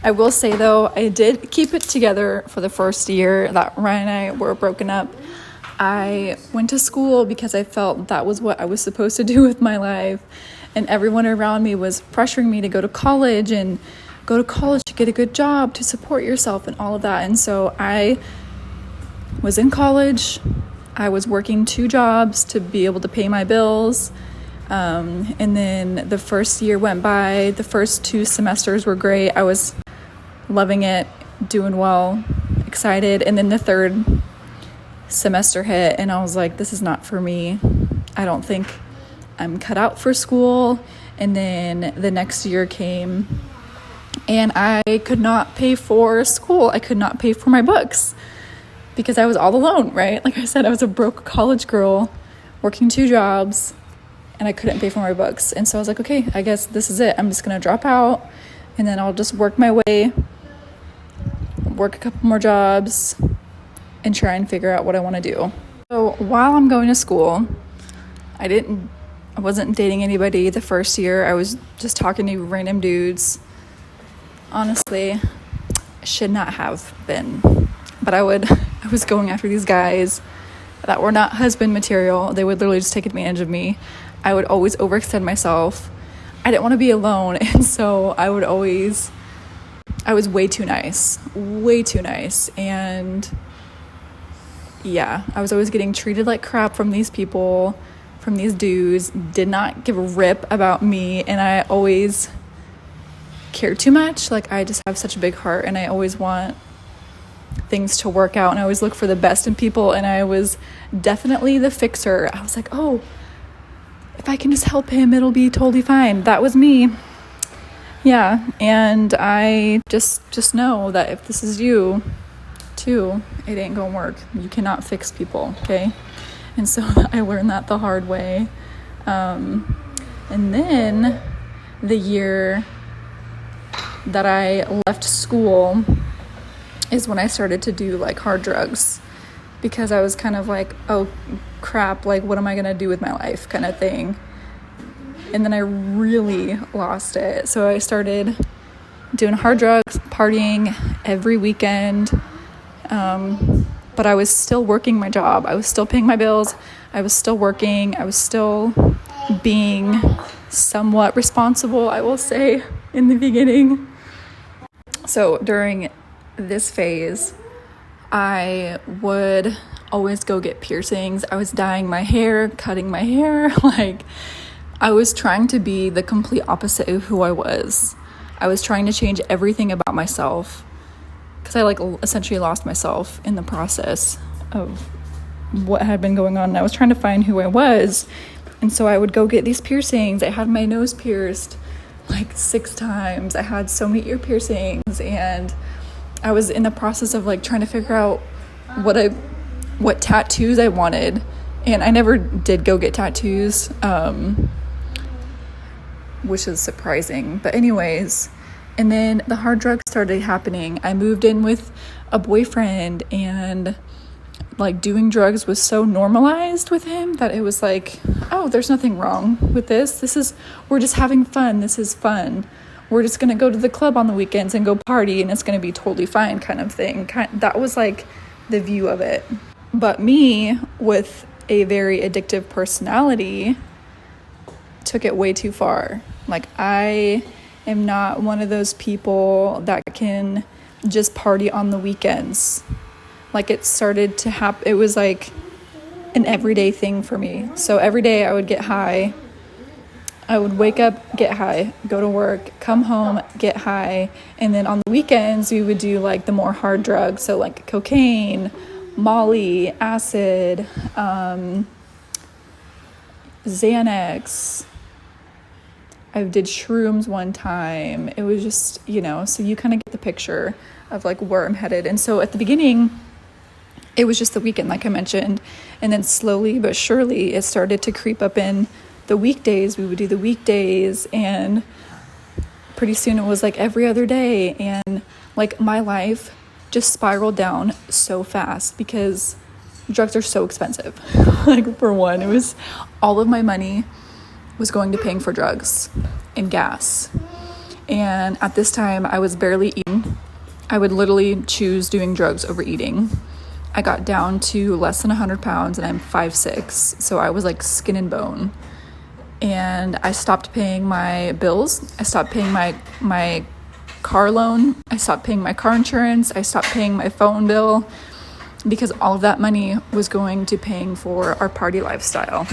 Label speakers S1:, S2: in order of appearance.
S1: I will say though, I did keep it together for the first year that Ryan and I were broken up. I went to school because I felt that was what I was supposed to do with my life, and everyone around me was pressuring me to go to college to get a good job, to support yourself and all of that. And so I was in college. I was working 2 jobs to be able to pay my bills. And then the first year went by. The first 2 semesters were great. I was loving it, doing well, excited. And then the 3rd semester hit, and I was like, this is not for me. I don't think I'm cut out for school. And then the next year came, and I could not pay for school. I could not pay for my books because I was all alone, right? Like I said, I was a broke college girl working 2 jobs, and I couldn't pay for my books. And so I was like, okay, I guess this is it. I'm just going to drop out, and then I'll just work my way, work a couple more jobs, and try and figure out what I want to do. So while I'm going to school, I wasn't dating anybody the first year. I was just talking to random dudes. Honestly, I should not have been. But I was going after these guys that were not husband material. They would literally just take advantage of me. I would always overextend myself. I didn't want to be alone. And so I was way too nice. And yeah, I was always getting treated like crap from these people, from these dudes, did not give a rip about me. And I always cared too much. Like, I just have such a big heart, and I always want things to work out, and I always look for the best in people. And I was definitely the fixer. I was like, oh, if I can just help him, it'll be totally fine. That was me. Yeah. And I just know that if this is you too, it ain't gonna work. You cannot fix people, okay? And so I learned that the hard way. And then the year that I left school is when I started to do like hard drugs, because I was kind of like, oh crap, like what am I gonna do with my life kind of thing. And then I really lost it. So I started doing hard drugs, partying every weekend. But I was still working my job. I was still paying my bills. I was still working. I was still being somewhat responsible, I will say, in the beginning. So during this phase, I would always go get piercings. I was dyeing my hair, cutting my hair. Like, I was trying to be the complete opposite of who I was. I was trying to change everything about myself, because I essentially lost myself in the process of what had been going on. And I was trying to find who I was. And so I would go get these piercings. I had my nose pierced like 6 times. I had so many ear piercings, and I was in the process of like trying to figure out what tattoos I wanted. And I never did go get tattoos, which is surprising. But anyways, and then the hard drugs started happening. I moved in with a boyfriend, and like doing drugs was so normalized with him that it was like, oh, there's nothing wrong with this. We're just having fun. This is fun. We're just going to go to the club on the weekends and go party, and it's going to be totally fine kind of thing. That was like the view of it. But me, with a very addictive personality, took it way too far. Like, I am not one of those people that can just party on the weekends. Like, it started to happen. It was like an everyday thing for me. So every day I would get high. I would wake up, get high, go to work, come home, get high. And then on the weekends, we would do like the more hard drugs. So like cocaine, Molly, acid, Xanax. I did shrooms one time. It was just, so you kind of get the picture of like where I'm headed. And so at the beginning, it was just the weekend, like I mentioned. And then slowly but surely, it started to creep up in the weekdays. We would do the weekdays, and pretty soon it was like every other day. And like my life just spiraled down so fast because drugs are so expensive. Like, for one, it was all of my money was going to paying for drugs and gas. And at this time, I was barely eating. I would literally choose doing drugs over eating. I got down to less than 100 pounds and I'm 5'6", so I was like skin and bone. And I stopped paying my bills. I stopped paying my car loan. I stopped paying my car insurance. I stopped paying my phone bill because all of that money was going to paying for our party lifestyle.